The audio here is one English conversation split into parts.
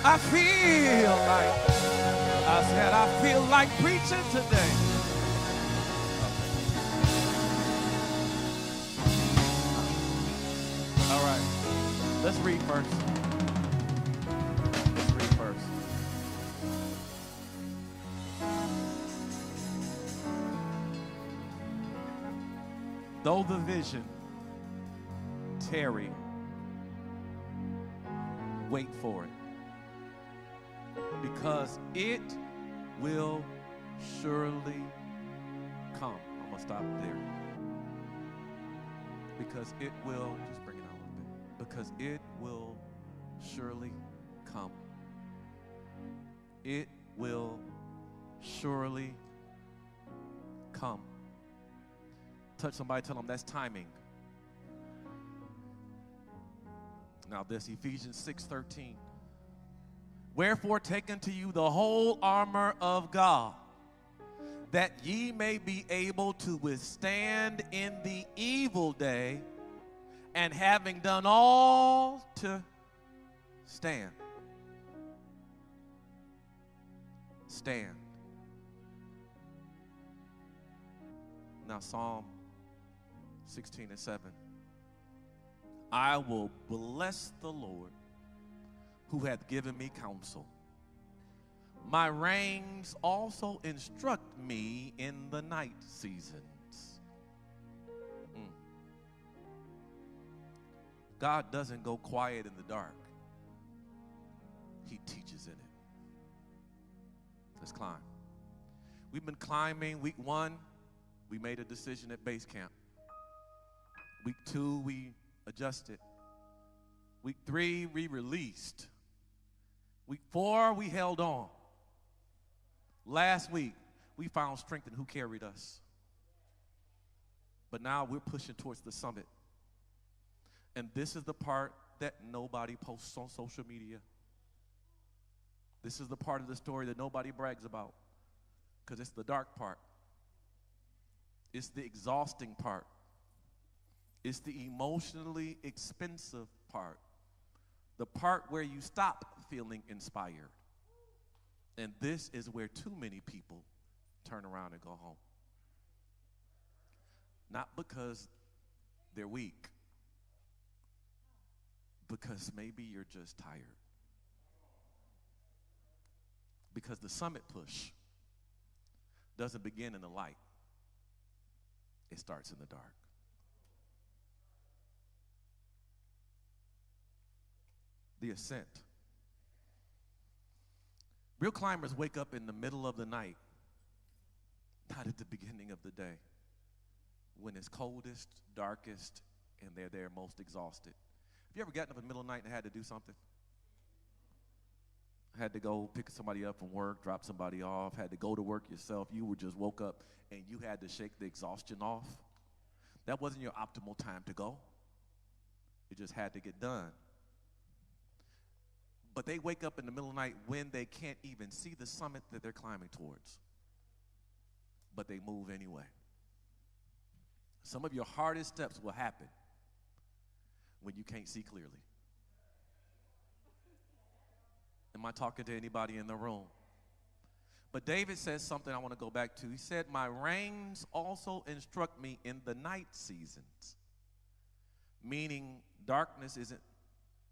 I feel like, I said, I feel like preaching today. All right, let's read first. Let's read first. Though the vision tarry, wait for it, because it will surely come. I'm gonna stop there. Because it will, just bring it out a little bit. Because it will surely come. It will surely come. Touch somebody, tell them that's timing. Now this, Ephesians 6:13. Wherefore take unto you the whole armor of God, that ye may be able to withstand in the evil day, and having done all to stand. Stand. Now Psalm 16:7. I will bless the Lord who hath given me counsel. My reins also instruct me in the night seasons. God doesn't go quiet in the dark. He teaches in it. Let's climb. We've been climbing. Week 1, we made a decision at base camp. Week 2, we adjusted. Week 3, we released. Week 4, we held on. Last week, we found strength in who carried us. But now we're pushing towards the summit. And this is the part that nobody posts on social media. This is the part of the story that nobody brags about, because it's the dark part. It's the exhausting part. It's the emotionally expensive part. The part where you stop feeling inspired. And this is where too many people turn around and go home. Not because they're weak, because maybe you're just tired. Because the summit push doesn't begin in the light. It starts in the dark. The ascent. Real climbers wake up in the middle of the night, not at the beginning of the day, when it's coldest, darkest, and they're there most exhausted. Have you ever gotten up in the middle of the night and had to do something? Had to go pick somebody up from work, drop somebody off, had to go to work yourself. You were just woke up and you had to shake the exhaustion off. That wasn't your optimal time to go. It just had to get done. But they wake up in the middle of the night when they can't even see the summit that they're climbing towards. But they move anyway. Some of your hardest steps will happen when you can't see clearly. Am I talking to anybody in the room? But David says something I want to go back to. He said, my reins also instruct me in the night seasons. Meaning darkness isn't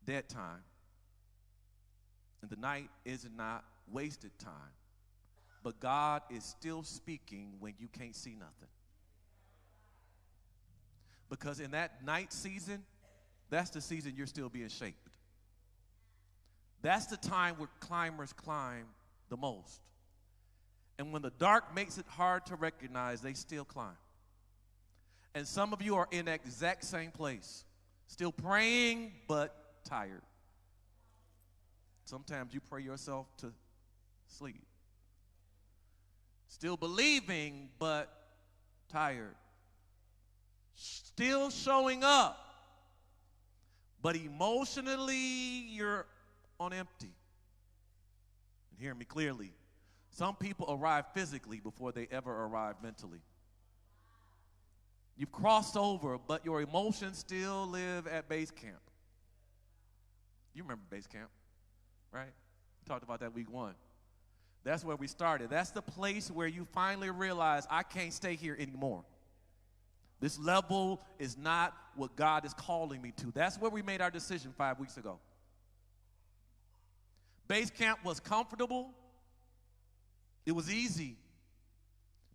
dead time. And the night is not wasted time. But God is still speaking when you can't see nothing. Because in that night season, that's the season you're still being shaped. That's the time where climbers climb the most. And when the dark makes it hard to recognize, they still climb. And some of you are in that exact same place, still praying but tired. Sometimes you pray yourself to sleep. Still believing but tired. Still showing up, but emotionally you're on empty. And hear me clearly. Some people arrive physically before they ever arrive mentally. You've crossed over, but your emotions still live at base camp. You remember base camp, right? Talked about that week 1. That's where we started. That's the place where you finally realize I can't stay here anymore. This level is not what God is calling me to. That's where we made our decision 5 weeks ago. Base camp was comfortable. It was easy.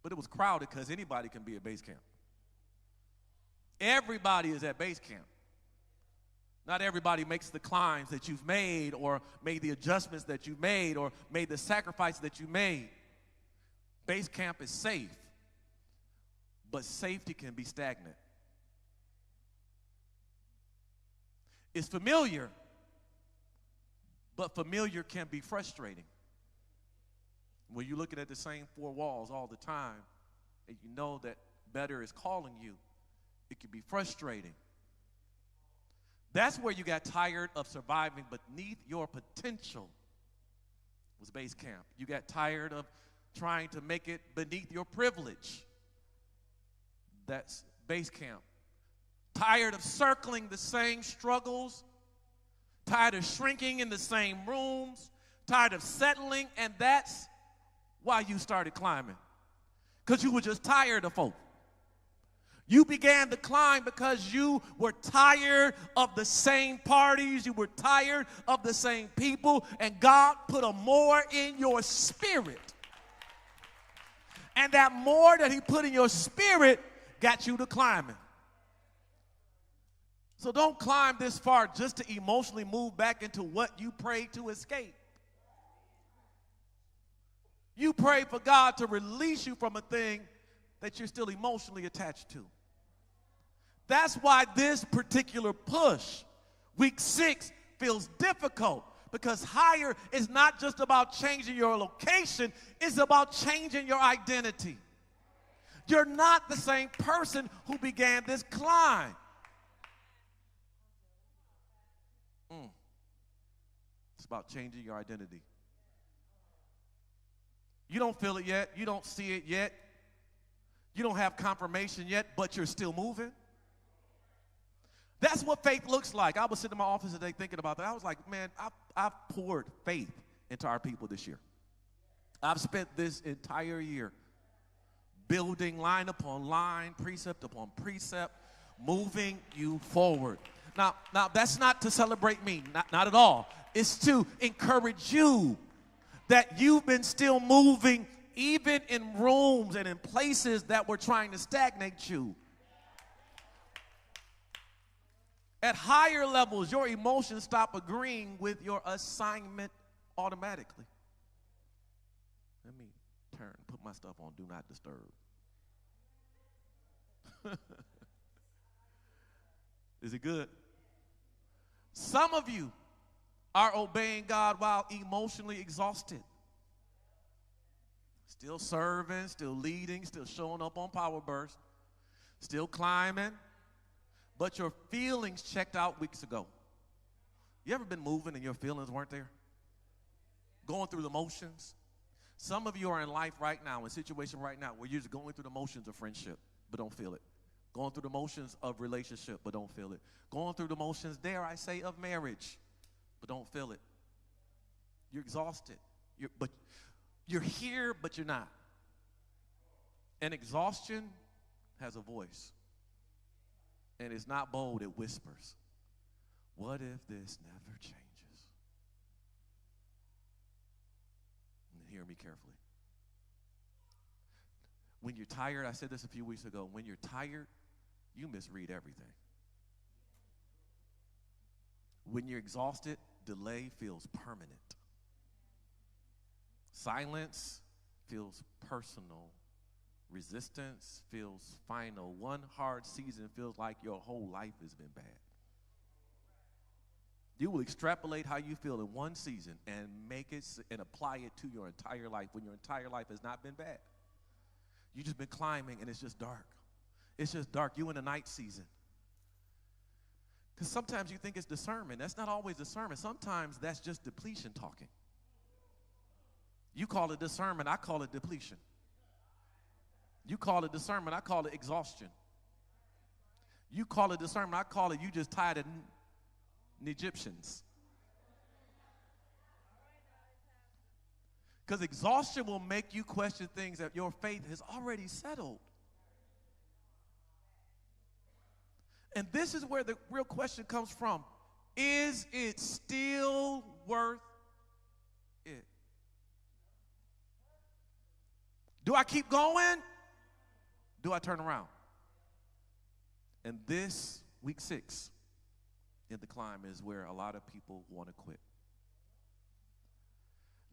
But it was crowded because anybody can be at base camp. Everybody is at base camp. Not everybody makes the climbs that you've made or made the adjustments that you've made or made the sacrifices that you made. Base camp is safe, but safety can be stagnant. It's familiar, but familiar can be frustrating. When you're looking at the same 4 walls all the time and you know that better is calling you, it can be frustrating. That's where you got tired of surviving beneath your potential, was base camp. You got tired of trying to make it beneath your privilege. That's base camp. Tired of circling the same struggles, tired of shrinking in the same rooms, tired of settling, and that's why you started climbing, because you were just tired of folk. You began to climb because you were tired of the same parties. You were tired of the same people. And God put a more in your spirit. And that more that he put in your spirit got you to climbing. So don't climb this far just to emotionally move back into what you prayed to escape. You pray for God to release you from a thing that you're still emotionally attached to. That's why this particular push, week 6, feels difficult, because higher is not just about changing your location, it's about changing your identity. You're not the same person who began this climb. It's about changing your identity. You don't feel it yet. You don't see it yet. You don't have confirmation yet, but you're still moving. That's what faith looks like. I was sitting in my office today thinking about that. I was like, man, I've poured faith into our people this year. I've spent this entire year building line upon line, precept upon precept, moving you forward. Now that's not to celebrate me, not at all. It's to encourage you that you've been still moving even in rooms and in places that were trying to stagnate you. At higher levels, your emotions stop agreeing with your assignment automatically. Let me put my stuff on Do Not Disturb. Is it good? Some of you are obeying God while emotionally exhausted. Still serving, still leading, still showing up on Power Burst, still climbing, but your feelings checked out weeks ago. You ever been moving and your feelings weren't there? Going through the motions? Some of you are in life right now, in a situation right now, where you're just going through the motions of friendship, but don't feel it. Going through the motions of relationship, but don't feel it. Going through the motions, dare I say, of marriage, but don't feel it. You're exhausted. You're here, but you're not. And exhaustion has a voice. And it's not bold, it whispers. What if this never changes? And hear me carefully. When you're tired, I said this a few weeks ago, when you're tired, you misread everything. When you're exhausted, delay feels permanent. Silence feels personal. Resistance feels final. One hard season feels like your whole life has been bad. You will extrapolate how you feel in one season and make it and apply it to your entire life when your entire life has not been bad. You've just been climbing and it's just dark. It's just dark. You in the night season. Because sometimes you think it's discernment. That's not always discernment. Sometimes that's just depletion talking. You call it discernment, I call it depletion. You call it discernment, I call it exhaustion. You call it discernment, I call it you just tired of Egyptians. Because exhaustion will make you question things that your faith has already settled. And this is where the real question comes from. Is it still worth it? Do I keep going? Do I turn around? And this week 6 in the climb is where a lot of people want to quit.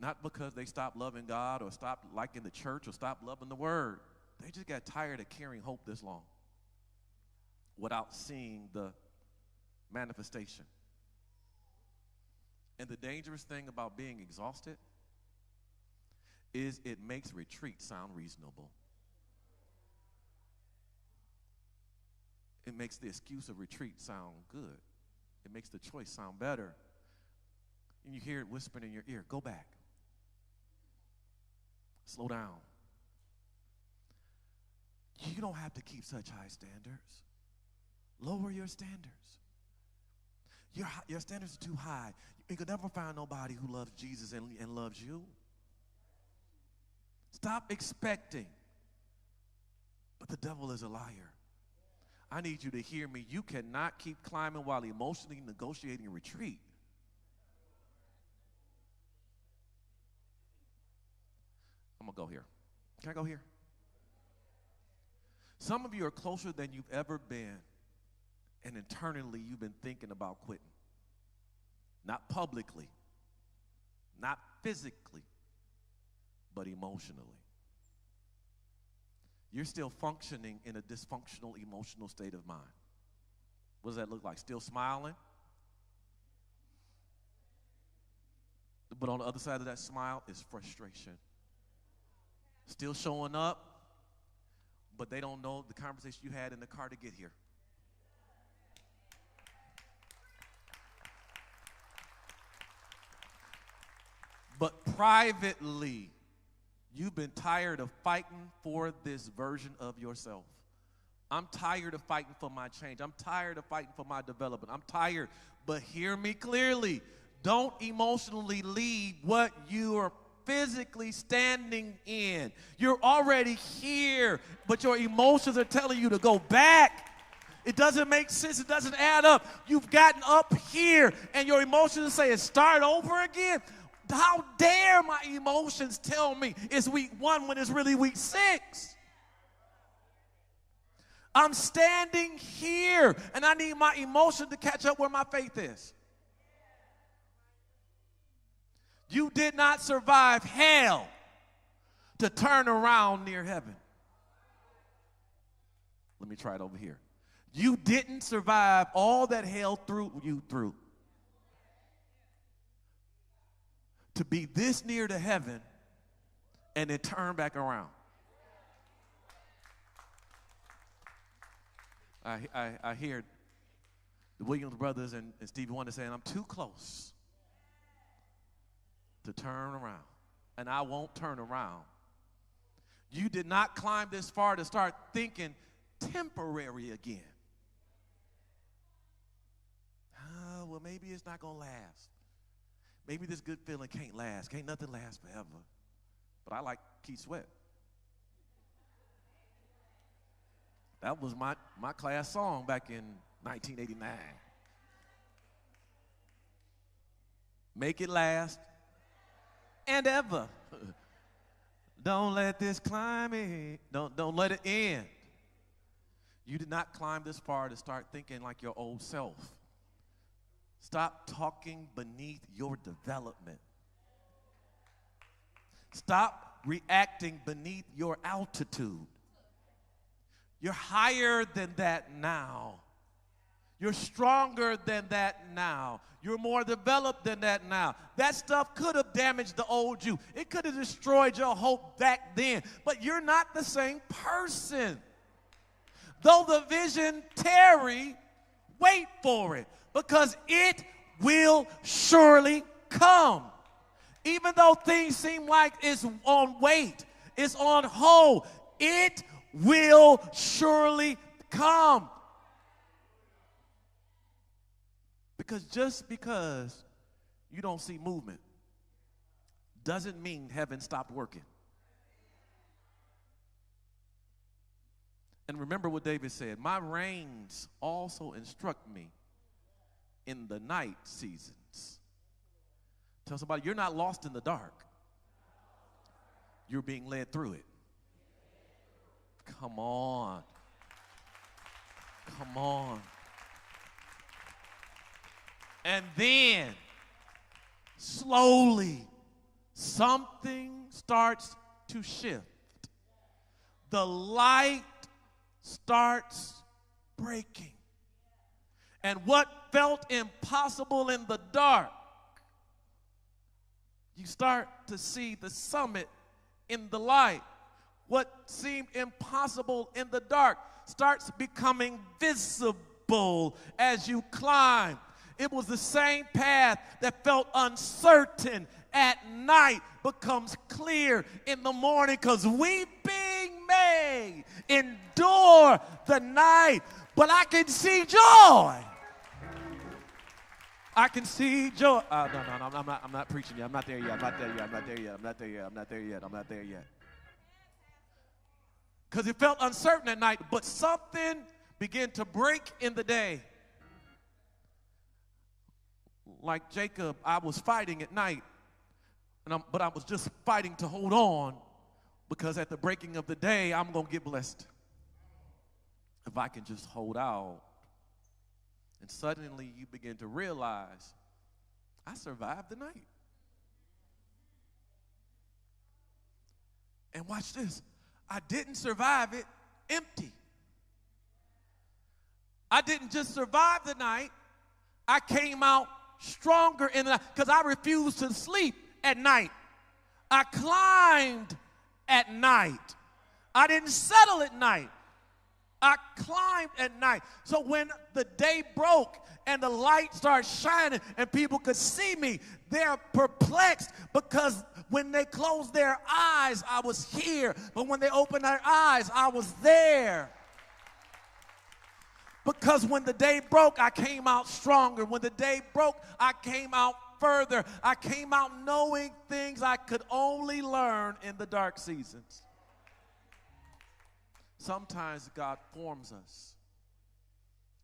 Not because they stopped loving God or stopped liking the church or stopped loving the word. They just got tired of carrying hope this long without seeing the manifestation. And the dangerous thing about being exhausted is it makes retreat sound reasonable. It makes the excuse of retreat sound good. It makes the choice sound better. And you hear it whispering in your ear, go back. Slow down. You don't have to keep such high standards. Lower your standards. Your standards are too high. You could never find nobody who loves Jesus and loves you. Stop expecting. But the devil is a liar. I need you to hear me. You cannot keep climbing while emotionally negotiating a retreat. I'm going to go here. Can I go here? Some of you are closer than you've ever been, and internally you've been thinking about quitting. Not publicly, not physically, but emotionally. You're still functioning in a dysfunctional emotional state of mind. What does that look like? Still smiling? But on the other side of that smile is frustration. Still showing up, but they don't know the conversation you had in the car to get here. But privately, you've been tired of fighting for this version of yourself. I'm tired of fighting for my change. I'm tired of fighting for my development. I'm tired, but hear me clearly. Don't emotionally leave what you are physically standing in. You're already here, but your emotions are telling you to go back. It doesn't make sense. It doesn't add up. You've gotten up here, and your emotions are saying, start over again. How dare my emotions tell me it's week 1 when it's really week 6? I'm standing here, and I need my emotion to catch up where my faith is. You did not survive hell to turn around near heaven. Let me try it over here. You didn't survive all that hell threw you through to be this near to heaven and then turn back around. I hear the Williams brothers and Stevie Wonder saying, I'm too close to turn around, and I won't turn around. You did not climb this far to start thinking temporary again. Well, maybe it's not going to last. Maybe this good feeling can't last. Can't nothing last forever. But I like Keith Sweat. That was my class song back in 1989. Make it last and ever. Don't let this climb in. Don't let it end. You did not climb this far to start thinking like your old self. Stop talking beneath your development. Stop reacting beneath your altitude. You're higher than that now. You're stronger than that now. You're more developed than that now. That stuff could have damaged the old you. It could have destroyed your hope back then. But you're not the same person. Though the vision tarry, wait for it, because it will surely come. Even though things seem like it's on wait, it's on hold, it will surely come. Because just because you don't see movement doesn't mean heaven stopped working. And remember what David said, my reins also instruct me in the night seasons. Tell somebody, you're not lost in the dark. You're being led through it. Come on. Come on. And then, slowly, something starts to shift. The light starts breaking. And what felt impossible in the dark, you start to see the summit in the light. What seemed impossible in the dark starts becoming visible as you climb. It was the same path that felt uncertain at night becomes clear in the morning, because weeping may endure the night, but I can see joy. I can see joy. No, I'm not preaching yet. I'm not there yet. I'm not there yet. I'm not there yet. I'm not there yet. I'm not there yet. I'm not there yet. Because it felt uncertain at night, but something began to break in the day. Like Jacob, I was fighting at night, but I was just fighting to hold on, because at the breaking of the day, I'm going to get blessed if I can just hold out. And suddenly you begin to realize, I survived the night. And watch this. I didn't survive it empty. I didn't just survive the night. I came out stronger in the night, because I refused to sleep at night. I climbed at night. I didn't settle at night. I climbed at night. So when the day broke and the light started shining and people could see me, they're perplexed, because when they closed their eyes, I was here. But when they opened their eyes, I was there. Because when the day broke, I came out stronger. When the day broke, I came out further. I came out knowing things I could only learn in the dark seasons. Sometimes God forms us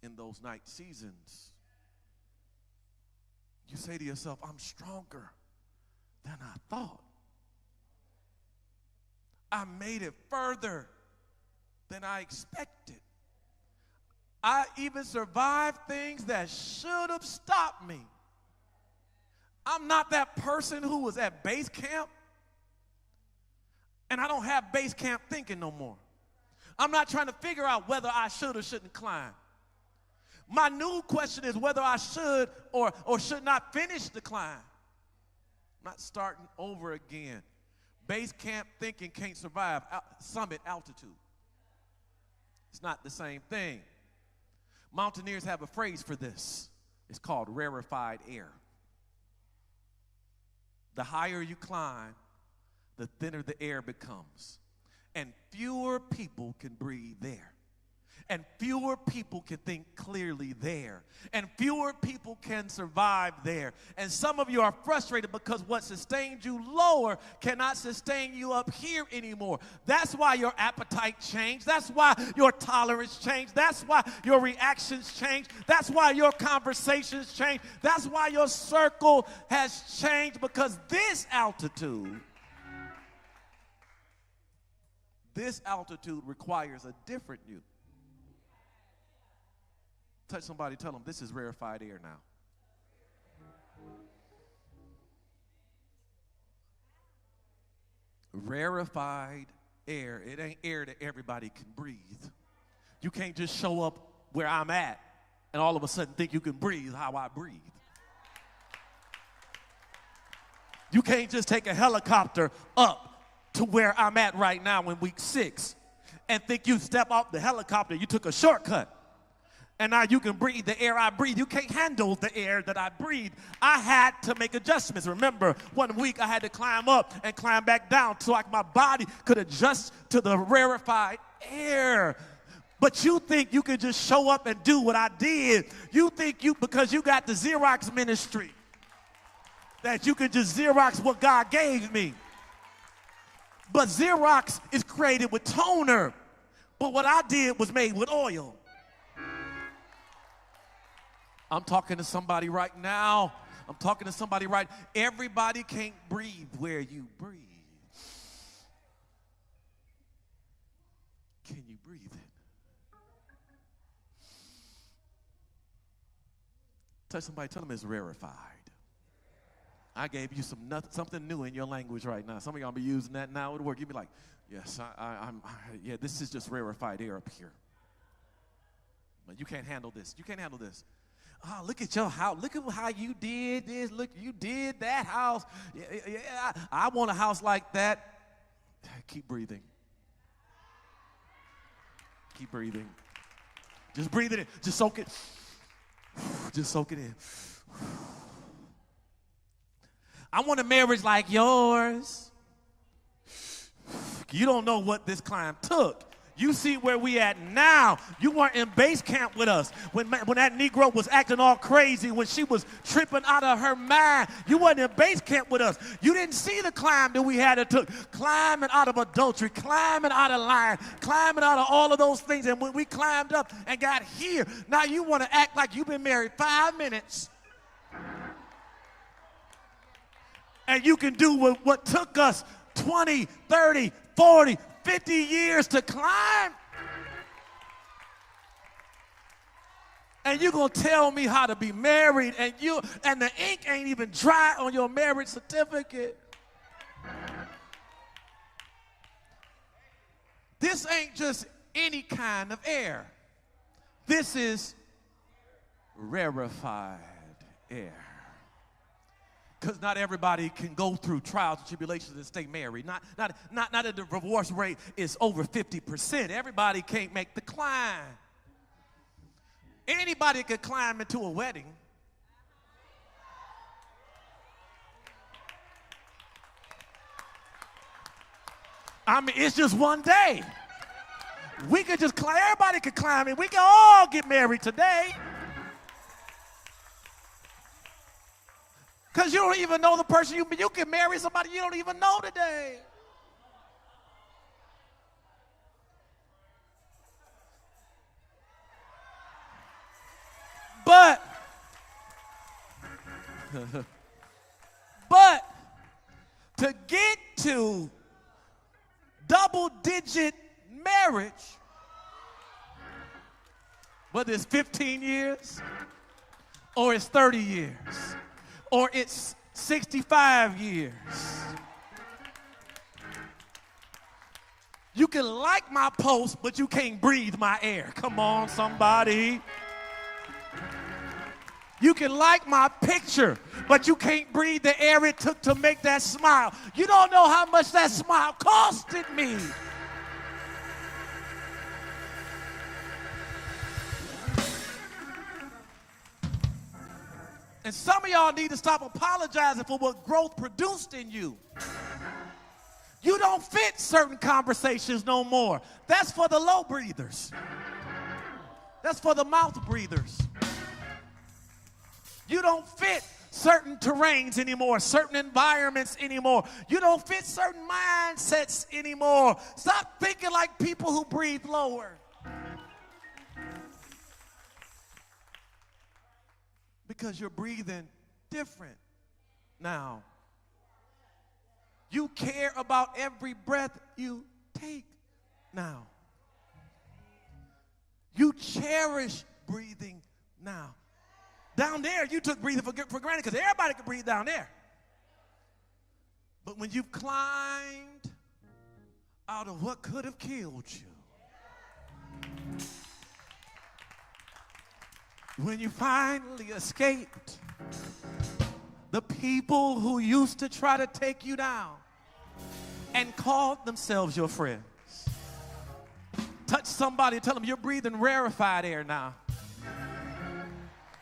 in those night seasons. You say to yourself, I'm stronger than I thought. I made it further than I expected. I even survived things that should have stopped me. I'm not that person who was at base camp, and I don't have base camp thinking no more. I'm not trying to figure out whether I should or shouldn't climb. My new question is whether I should or should not finish the climb. I'm not starting over again. Base camp thinking can't survive summit altitude. It's not the same thing. Mountaineers have a phrase for this. It's called rarefied air. The higher you climb, the thinner the air becomes. And fewer people can breathe there. And fewer people can think clearly there. And fewer people can survive there. And some of you are frustrated because what sustained you lower cannot sustain you up here anymore. That's why your appetite changed. That's why your tolerance changed. That's why your reactions changed. That's why your conversations changed. That's why your circle has changed, because this altitude requires a different you. Touch somebody, tell them this is rarefied air now. Rarefied air. It ain't air that everybody can breathe. You can't just show up where I'm at and all of a sudden think you can breathe how I breathe. You can't just take a helicopter up to where I'm at right now in week 6 and think you step off the helicopter, you took a shortcut. And now you can breathe the air I breathe. You can't handle the air that I breathe. I had to make adjustments. Remember, 1 week I had to climb up and climb back down so my body could adjust to the rarefied air. But you think you can just show up and do what I did. You think because you got the Xerox ministry, that you can just Xerox what God gave me. But Xerox is created with toner. But what I did was made with oil. I'm talking to somebody right now. I'm talking to somebody right. Everybody can't breathe where you breathe. Can you breathe it? Touch somebody, tell them it's rarefied. I gave you something new in your language right now. Some of y'all be using that now at work. You be like, yes, yeah, this is just rarefied air up here. But you can't handle this. You can't handle this. Oh, look at your house. Look at how you did this. Look, you did that house. Yeah, I want a house like that. Keep breathing. Keep breathing. Just breathe it in. Just soak it. Just soak it in. I want a marriage like yours. You don't know what this climb took. You see where we at now. You weren't in base camp with us. When that Negro was acting all crazy, when she was tripping out of her mind, you wasn't in base camp with us. You didn't see the climb that we had to took. Climbing out of adultery, climbing out of lying, climbing out of all of those things. And when we climbed up and got here, now you want to act like you've been married 5 minutes. And you can do what took us 20, 30, 40, 50 years to climb. And you're going to tell me how to be married, and the ink ain't even dry on your marriage certificate. This ain't just any kind of air. This is rarefied air. Because not everybody can go through trials and tribulations and stay married. Not that the divorce rate is over 50%. Everybody can't make the climb. Anybody could climb into a wedding. I mean, it's just one day. We could just climb. Everybody could climb in. We can all get married today. Because you don't even know the person you can marry somebody you don't even know today. But to get to double-digit marriage, whether it's 15 years or it's 30 years, or it's 65 years. You can like my post, but you can't breathe my air. Come on, somebody. You can like my picture, but you can't breathe the air it took to make that smile. You don't know how much that smile costed me. And some of y'all need to stop apologizing for what growth produced in you. You don't fit certain conversations no more. That's for the low breathers. That's for the mouth breathers. You don't fit certain terrains anymore, certain environments anymore. You don't fit certain mindsets anymore. Stop thinking like people who breathe lower. Because you're breathing different now. You care about every breath you take now. You cherish breathing now. Down there, you took breathing for granted because everybody could breathe down there. But when you've climbed out of what could have killed you, when you finally escaped the people who used to try to take you down and called themselves your friends, touch somebody and tell them you're breathing rarefied air now.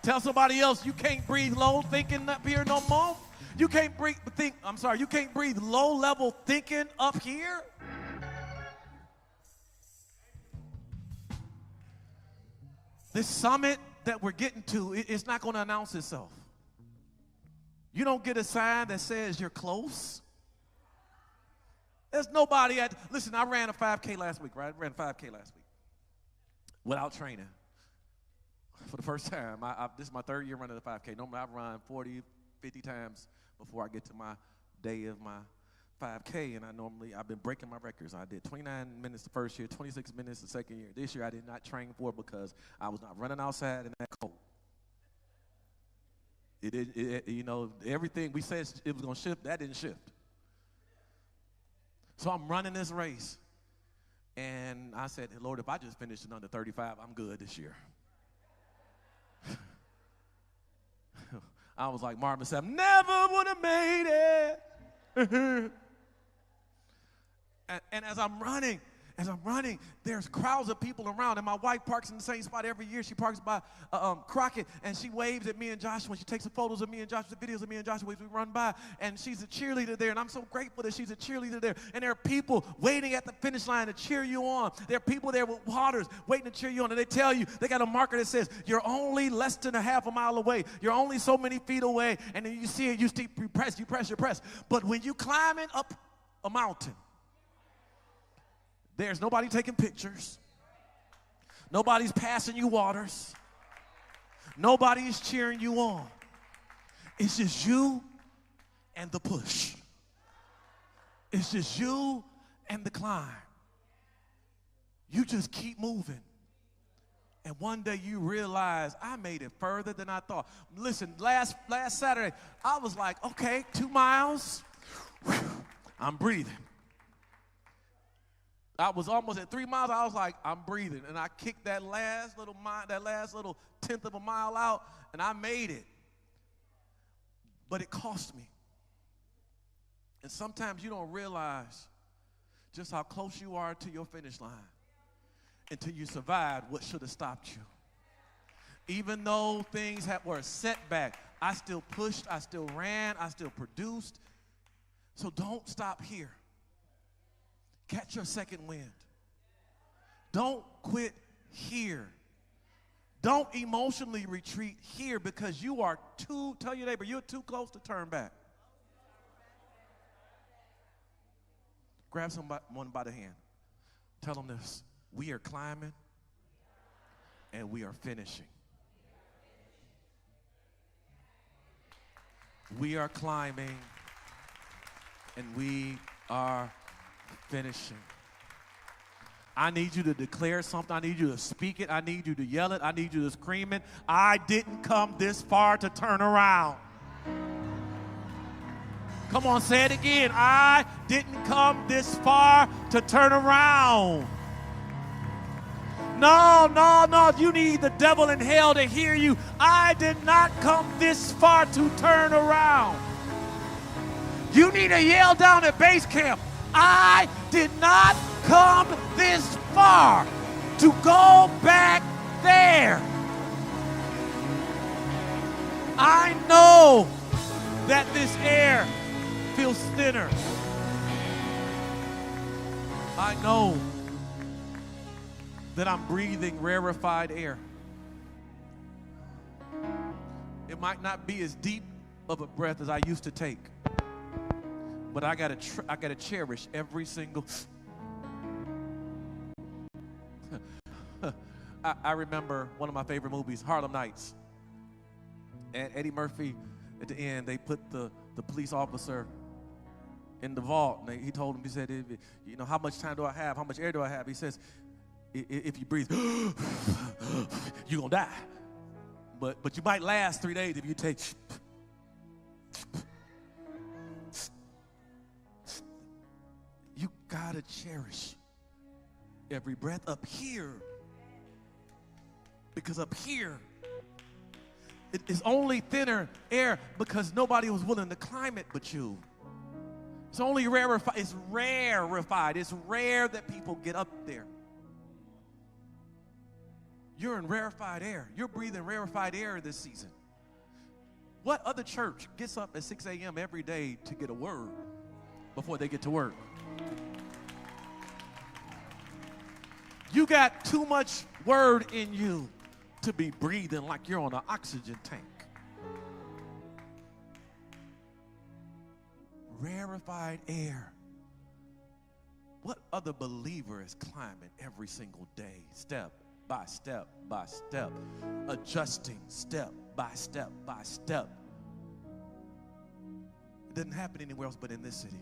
Tell somebody else you can't breathe low thinking up here no more. You can't breathe low level thinking up here. This summit that we're getting to, it's not going to announce itself. You don't get a sign that says you're close. There's nobody listen, I ran a 5K last week, right? I ran a 5K last week without training. For the first time. This is my third year running a 5K. Normally I run 40, 50 times before I get to my day of my 5K, and I've been breaking my records. I did 29 minutes the first year, 26 minutes the second year. This year I did not train for it because I was not running outside in that cold. Everything we said it was going to shift, that didn't shift. So I'm running this race, and I said, Lord, if I just finish in under 35, I'm good this year. I was like Marvin said, never would have made it. And as I'm running, there's crowds of people around. And my wife parks in the same spot every year. She parks by Crockett, and she waves at me and Joshua. She takes some photos of me and Joshua, videos of me and Joshua as we run by. And she's a cheerleader there, and I'm so grateful that she's a cheerleader there. And there are people waiting at the finish line to cheer you on. There are people there with waters waiting to cheer you on. And they tell you, they got a marker that says, you're only less than a half a mile away. You're only so many feet away. And then you see it, you press. But when you climbing up a mountain, there's nobody taking pictures. Nobody's passing you waters. Nobody's cheering you on. It's just you and the push. It's just you and the climb. You just keep moving. And one day you realize, I made it further than I thought. Listen, last Saturday, I was like, okay, 2 miles. Whew, I'm breathing. I was almost at 3 miles. I was like, I'm breathing. And I kicked that last little tenth of a mile out, and I made it. But it cost me. And sometimes you don't realize just how close you are to your finish line until you survive what should have stopped you. Even though things were a setback, I still pushed, I still ran, I still produced. So don't stop here. Catch your second wind. Don't quit here. Don't emotionally retreat here because tell your neighbor, you're too close to turn back. Grab someone by the hand. Tell them this. We are climbing and we are finishing. We are climbing and we are finishing. I need you to declare something. I need you to speak it. I need you to yell it. I need you to scream it. I didn't come this far to turn around. Come on, say it again. I didn't come this far to turn around. No. You need the devil in hell to hear you. I did not come this far to turn around. You need to yell down at base camp. I did not come this far to go back there. I know that this air feels thinner. I know that I'm breathing rarefied air. It might not be as deep of a breath as I used to take. But I gotta cherish every single. I remember one of my favorite movies, Harlem Nights. And Eddie Murphy, at the end, they put the police officer in the vault. And he told him, he said, how much time do I have? How much air do I have? He says, if you breathe, you're gonna die. But you might last 3 days if you take. You gotta cherish every breath up here. Because up here, it is only thinner air because nobody was willing to climb it but you. It's only rarefied. It's rarefied. It's rare that people get up there. You're in rarefied air. You're breathing rarefied air this season. What other church gets up at 6 a.m. every day to get a word before they get to work? You got too much word in you to be breathing like you're on an oxygen tank. rarefied air. What other believer is climbing every single day, step by step by step, adjusting step by step by step? It doesn't happen anywhere else but in this city.